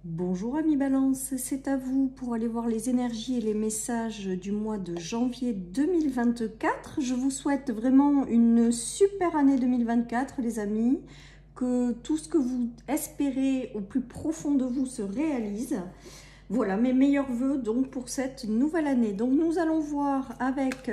Bonjour amis Balance, c'est à vous pour aller voir les énergies et les messages du mois de janvier 2024. Je vous souhaite vraiment une super année 2024 les amis, que tout ce que vous espérez au plus profond de vous se réalise. Voilà mes meilleurs vœux donc pour cette nouvelle année. Donc nous allons voir avec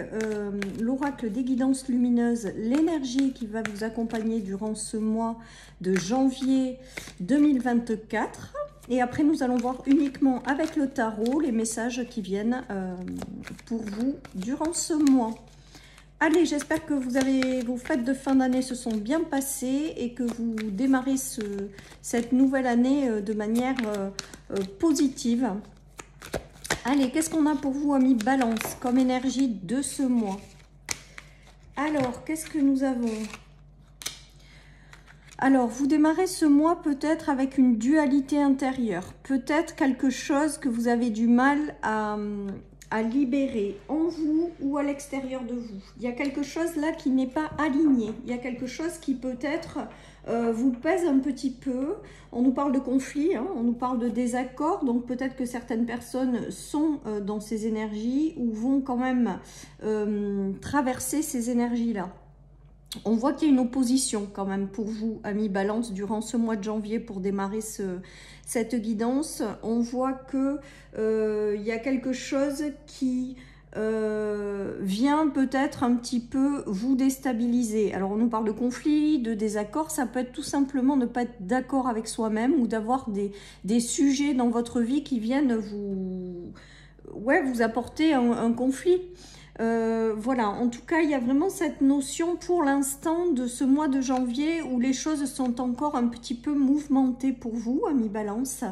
l'oracle des guidances lumineuses l'énergie qui va vous accompagner durant ce mois de janvier 2024. Et après, nous allons voir uniquement avec le tarot les messages qui viennent pour vous durant ce mois. Allez, j'espère que vos fêtes de fin d'année se sont bien passées et que vous démarrez cette nouvelle année de manière positive. Allez, qu'est-ce qu'on a pour vous, amis Balance, comme énergie de ce mois? Alors, qu'est-ce que nous avons? Alors, vous démarrez ce mois peut-être avec une dualité intérieure. Peut-être quelque chose que vous avez du mal à libérer en vous ou à l'extérieur de vous. Il y a quelque chose là qui n'est pas aligné. Il y a quelque chose qui peut-être vous pèse un petit peu. On nous parle de conflit, hein, on nous parle de désaccord. Donc peut-être que certaines personnes sont dans ces énergies ou vont quand même traverser ces énergies-là. On voit qu'il y a une opposition quand même pour vous, amis Balance, durant ce mois de janvier pour démarrer cette guidance. On voit que y a quelque chose qui vient peut-être un petit peu vous déstabiliser. Alors on nous parle de conflit, de désaccord, ça peut être tout simplement ne pas être d'accord avec soi-même ou d'avoir des sujets dans votre vie qui viennent vous apporter un conflit. Voilà, en tout cas, il y a vraiment cette notion pour l'instant de ce mois de janvier où les choses sont encore un petit peu mouvementées pour vous, amis Balance.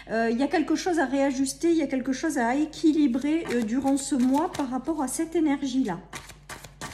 Il y a quelque chose à réajuster, il y a quelque chose à équilibrer durant ce mois par rapport à cette énergie-là.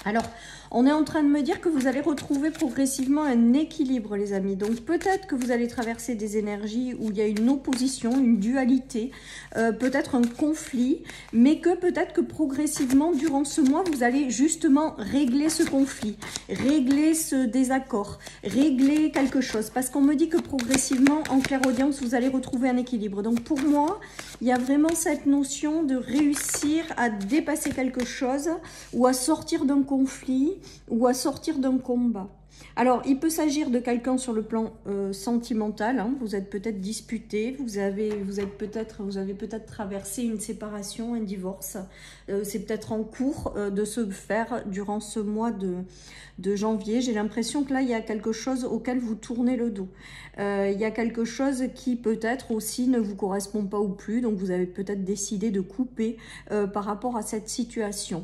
Alors, on est en train de me dire que vous allez retrouver progressivement un équilibre, les amis. Donc, peut-être que vous allez traverser des énergies où il y a une opposition, une dualité, peut-être un conflit, mais que peut-être que progressivement, durant ce mois, vous allez justement régler ce conflit, régler ce désaccord, régler quelque chose. Parce qu'on me dit que progressivement, en clairaudience, vous allez retrouver un équilibre. Donc, pour moi, il y a vraiment cette notion de réussir à dépasser quelque chose ou à sortir d'un conflit ou à sortir d'un combat. Alors, il peut s'agir de quelqu'un sur le plan sentimental. Hein. Vous êtes peut-être disputé, vous avez peut-être traversé une séparation, un divorce. C'est peut-être en cours de se faire durant ce mois de janvier. J'ai l'impression que là, il y a quelque chose auquel vous tournez le dos. Il y a quelque chose qui peut-être aussi ne vous correspond pas ou plus. Donc, vous avez peut-être décidé de couper par rapport à cette situation.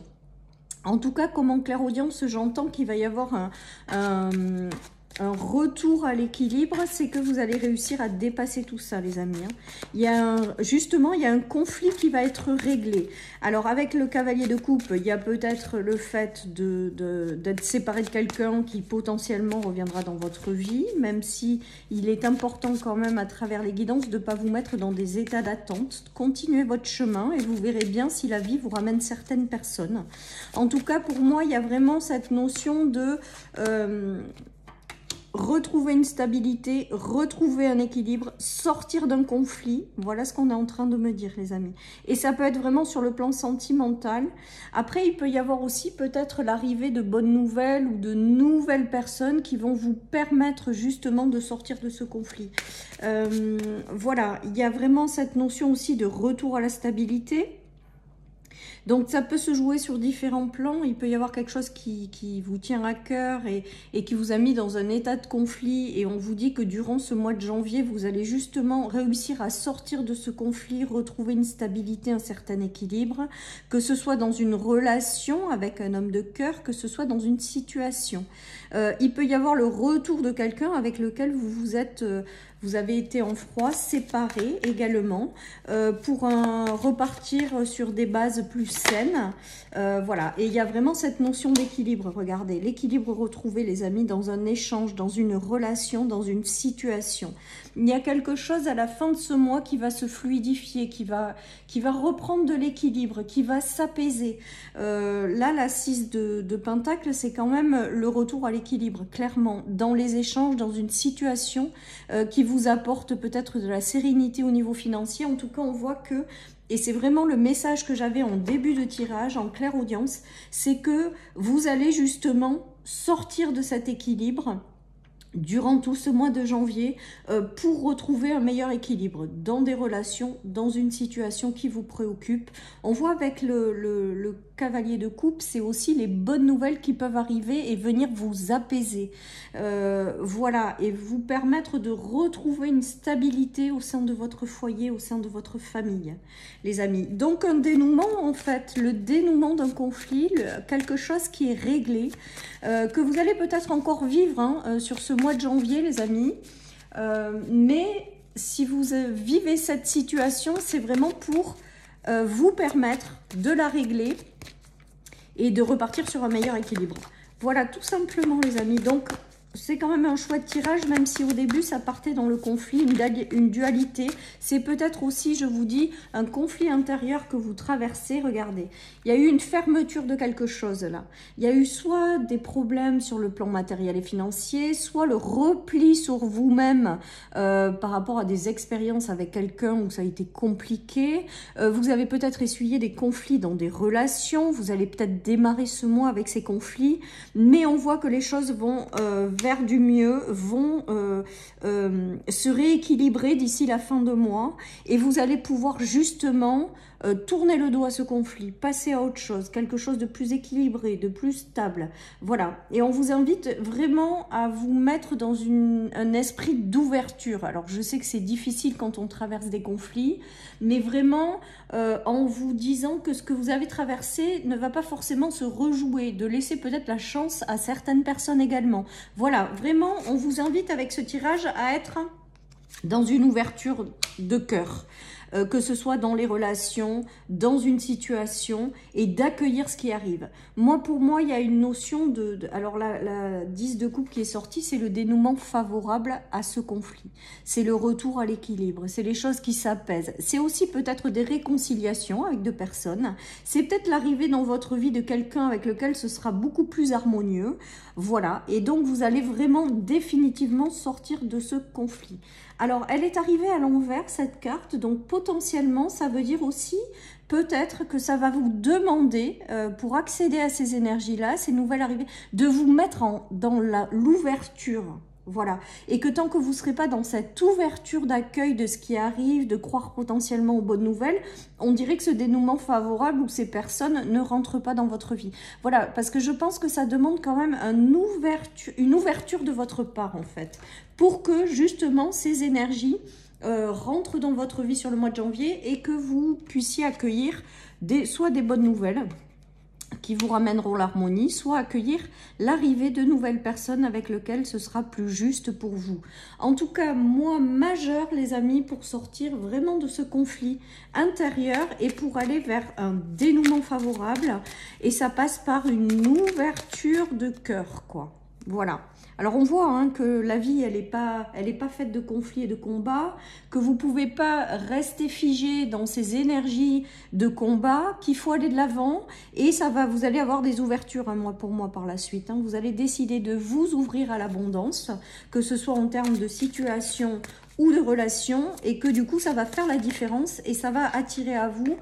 En tout cas, comme en clairaudience, j'entends qu'il va y avoir un retour à l'équilibre, c'est que vous allez réussir à dépasser tout ça, les amis. Justement, il y a un conflit qui va être réglé. Alors, avec le cavalier de coupe, il y a peut-être le fait d'être séparé de quelqu'un qui potentiellement reviendra dans votre vie, même si il est important quand même, à travers les guidances, de ne pas vous mettre dans des états d'attente. Continuez votre chemin et vous verrez bien si la vie vous ramène certaines personnes. En tout cas, pour moi, il y a vraiment cette notion de... retrouver une stabilité, retrouver un équilibre, sortir d'un conflit. Voilà ce qu'on est en train de me dire, les amis. Et ça peut être vraiment sur le plan sentimental. Après, il peut y avoir aussi peut-être l'arrivée de bonnes nouvelles ou de nouvelles personnes qui vont vous permettre justement de sortir de ce conflit. Voilà, il y a vraiment cette notion aussi de retour à la stabilité. Donc ça peut se jouer sur différents plans, il peut y avoir quelque chose qui vous tient à cœur et qui vous a mis dans un état de conflit, et on vous dit que durant ce mois de janvier, vous allez justement réussir à sortir de ce conflit, retrouver une stabilité, un certain équilibre, que ce soit dans une relation avec un homme de cœur, que ce soit dans une situation. Il peut y avoir le retour de quelqu'un avec lequel vous avez été en froid, séparés également, pour repartir sur des bases plus saines. Voilà, et il y a vraiment cette notion d'équilibre, regardez, l'équilibre retrouvé, les amis, dans un échange, dans une relation, dans une situation. il y a quelque chose à la fin de ce mois qui va se fluidifier, qui va reprendre de l'équilibre, qui va s'apaiser. Là, la 6 de Pentacle, c'est quand même le retour à l'équilibre, clairement, dans les échanges, dans une situation qui vous apporte peut-être de la sérénité au niveau financier. En tout cas, on voit que, et c'est vraiment le message que j'avais en début de tirage, en clairaudience, c'est que vous allez justement sortir de cet équilibre durant tout ce mois de janvier pour retrouver un meilleur équilibre dans des relations, dans une situation qui vous préoccupe. On voit avec le cavalier de coupe, c'est aussi les bonnes nouvelles qui peuvent arriver et venir vous apaiser. Voilà, et vous permettre de retrouver une stabilité au sein de votre foyer, au sein de votre famille, les amis. Donc un dénouement, en fait, le dénouement d'un conflit, quelque chose qui est réglé, que vous allez peut-être encore vivre sur ce mois de janvier, les amis. Mais si vous vivez cette situation, c'est vraiment pour vous permettre de la régler et de repartir sur un meilleur équilibre. Voilà, tout simplement, les amis. Donc, c'est quand même un chouette tirage, même si au début, ça partait dans le conflit, une dualité. C'est peut-être aussi, je vous dis, un conflit intérieur que vous traversez. Regardez, il y a eu une fermeture de quelque chose là. Il y a eu soit des problèmes sur le plan matériel et financier, soit le repli sur vous-même par rapport à des expériences avec quelqu'un où ça a été compliqué. Vous avez peut-être essuyé des conflits dans des relations. Vous allez peut-être démarrer ce mois avec ces conflits. Mais on voit que les choses vont vers du mieux, vont se rééquilibrer d'ici la fin de mois et vous allez pouvoir justement tourner le dos à ce conflit, passer à autre chose, quelque chose de plus équilibré, de plus stable. Voilà, et on vous invite vraiment à vous mettre dans un esprit d'ouverture. Alors je sais que c'est difficile quand on traverse des conflits, mais vraiment en vous disant que ce que vous avez traversé ne va pas forcément se rejouer, de laisser peut-être la chance à certaines personnes également. Voilà, vraiment on vous invite avec ce tirage à être dans une ouverture de cœur. Que ce soit dans les relations, dans une situation, et d'accueillir ce qui arrive. Moi, pour moi, il y a une notion alors la 10 de coupe qui est sortie, c'est le dénouement favorable à ce conflit. C'est le retour à l'équilibre, c'est les choses qui s'apaisent. C'est aussi peut-être des réconciliations avec deux personnes. C'est peut-être l'arrivée dans votre vie de quelqu'un avec lequel ce sera beaucoup plus harmonieux. Voilà, et donc vous allez vraiment définitivement sortir de ce conflit. Alors, elle est arrivée à l'envers, cette carte, donc potentiellement, ça veut dire aussi peut-être que ça va vous demander, pour accéder à ces énergies-là, ces nouvelles arrivées, de vous mettre dans l'ouverture. Voilà, et que tant que vous ne serez pas dans cette ouverture d'accueil de ce qui arrive, de croire potentiellement aux bonnes nouvelles, on dirait que ce dénouement favorable ou ces personnes ne rentrent pas dans votre vie. Voilà, parce que je pense que ça demande quand même une ouverture de votre part en fait, pour que justement ces énergies rentrent dans votre vie sur le mois de janvier et que vous puissiez accueillir soit des bonnes nouvelles qui vous ramèneront l'harmonie, soit accueillir l'arrivée de nouvelles personnes avec lesquelles ce sera plus juste pour vous. En tout cas, moi, majeur, les amis, pour sortir vraiment de ce conflit intérieur et pour aller vers un dénouement favorable. Et ça passe par une ouverture de cœur, quoi. Voilà. Alors on voit que la vie, elle est pas faite de conflits et de combats, que vous pouvez pas rester figé dans ces énergies de combat, qu'il faut aller de l'avant et vous allez avoir des ouvertures mois pour mois par la suite. Vous allez décider de vous ouvrir à l'abondance, que ce soit en termes de situation ou de relations, et que du coup ça va faire la différence et ça va attirer à vous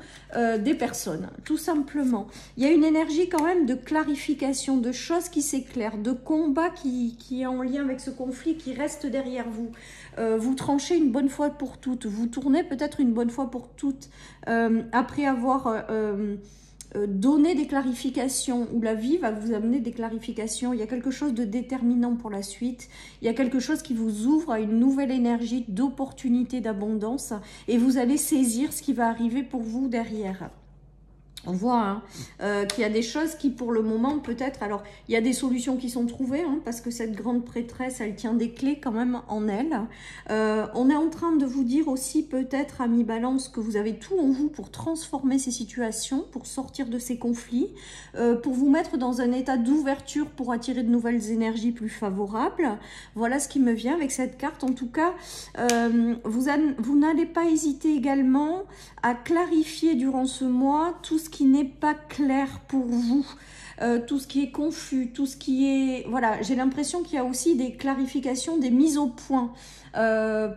des personnes, tout simplement. Il y a une énergie quand même de clarification, de choses qui s'éclairent, de combat qui est en lien avec ce conflit, qui reste derrière vous. Vous tranchez une bonne fois pour toutes, vous tournez peut-être une bonne fois pour toutes, après avoir donner des clarifications, ou la vie va vous amener des clarifications. Il y a quelque chose de déterminant pour la suite, il y a quelque chose qui vous ouvre à une nouvelle énergie d'opportunité, d'abondance, et vous allez saisir ce qui va arriver pour vous derrière. On voit qu'il y a des choses qui pour le moment peut-être, alors il y a des solutions qui sont trouvées parce que cette grande prêtresse elle tient des clés quand même en elle. On est en train de vous dire aussi peut-être amis Balance que vous avez tout en vous pour transformer ces situations, pour sortir de ces conflits, pour vous mettre dans un état d'ouverture pour attirer de nouvelles énergies plus favorables. Voilà ce qui me vient avec cette carte. En tout cas, vous n'allez pas hésiter également à clarifier durant ce mois tout ce qui n'est pas clair pour vous, tout ce qui est confus, tout ce qui est... Voilà, j'ai l'impression qu'il y a aussi des clarifications, des mises au point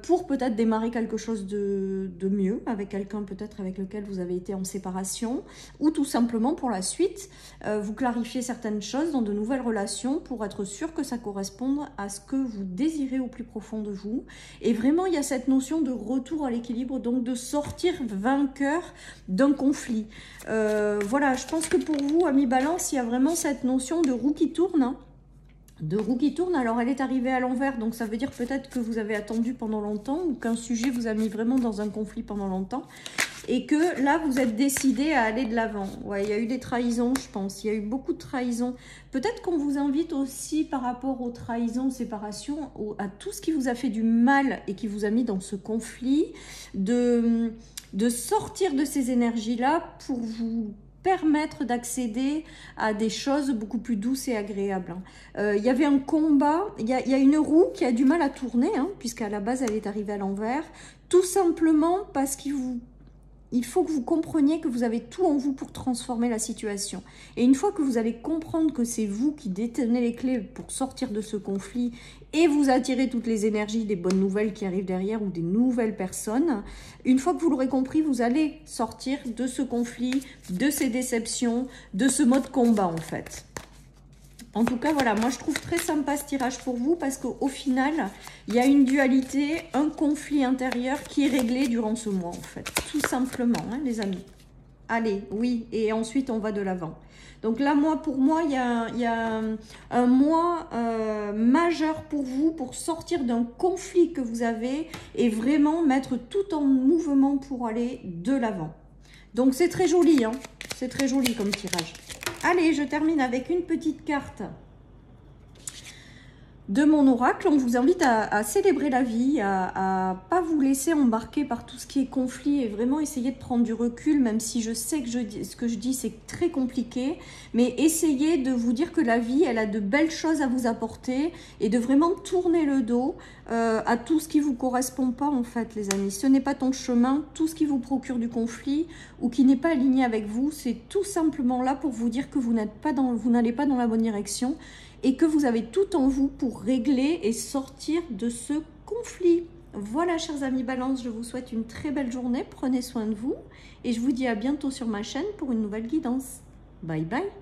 pour peut-être démarrer quelque chose de mieux avec quelqu'un peut-être avec lequel vous avez été en séparation, ou tout simplement pour la suite, vous clarifiez certaines choses dans de nouvelles relations pour être sûr que ça corresponde à ce que vous désirez au plus profond de vous. Et vraiment, il y a cette notion de retour à l'équilibre, donc de sortir vainqueur d'un conflit. Voilà, je pense que pour vous, amis Balance, il y a vraiment cette notion de roue qui tourne, alors elle est arrivée à l'envers, donc ça veut dire peut-être que vous avez attendu pendant longtemps ou qu'un sujet vous a mis vraiment dans un conflit pendant longtemps et que là vous êtes décidé à aller de l'avant. Ouais, il y a eu des trahisons, je pense, il y a eu beaucoup de trahisons. Peut-être qu'on vous invite aussi par rapport aux trahisons, séparations, à tout ce qui vous a fait du mal et qui vous a mis dans ce conflit, de sortir de ces énergies-là pour vous permettre d'accéder à des choses beaucoup plus douces et agréables. Il y avait un combat, il y a une roue qui a du mal à tourner, puisqu'à la base elle est arrivée à l'envers, tout simplement parce qu'il faut que vous compreniez que vous avez tout en vous pour transformer la situation. Et une fois que vous allez comprendre que c'est vous qui détenez les clés pour sortir de ce conflit et vous attirer toutes les énergies, des bonnes nouvelles qui arrivent derrière ou des nouvelles personnes, une fois que vous l'aurez compris, vous allez sortir de ce conflit, de ces déceptions, de ce mode combat en fait. En tout cas, voilà, moi je trouve très sympa ce tirage pour vous parce qu'au final, il y a une dualité, un conflit intérieur qui est réglé durant ce mois en fait. Tout simplement, les amis. Allez, oui, et ensuite on va de l'avant. Donc là, pour moi, il y a un mois majeur pour vous, pour sortir d'un conflit que vous avez et vraiment mettre tout en mouvement pour aller de l'avant. Donc c'est très joli, c'est très joli comme tirage. Allez, je termine avec une petite carte de mon oracle. On vous invite à célébrer la vie, à pas vous laisser embarquer par tout ce qui est conflit et vraiment essayer de prendre du recul, même si je sais que ce que je dis c'est très compliqué, mais essayez de vous dire que la vie elle a de belles choses à vous apporter et de vraiment tourner le dos à tout ce qui vous correspond pas en fait les amis. Ce n'est pas ton chemin, tout ce qui vous procure du conflit ou qui n'est pas aligné avec vous, c'est tout simplement là pour vous dire que vous n'allez pas dans la bonne direction et que vous avez tout en vous pour régler et sortir de ce conflit. Voilà, chers amis Balance, je vous souhaite une très belle journée, prenez soin de vous et je vous dis à bientôt sur ma chaîne pour une nouvelle guidance. Bye bye.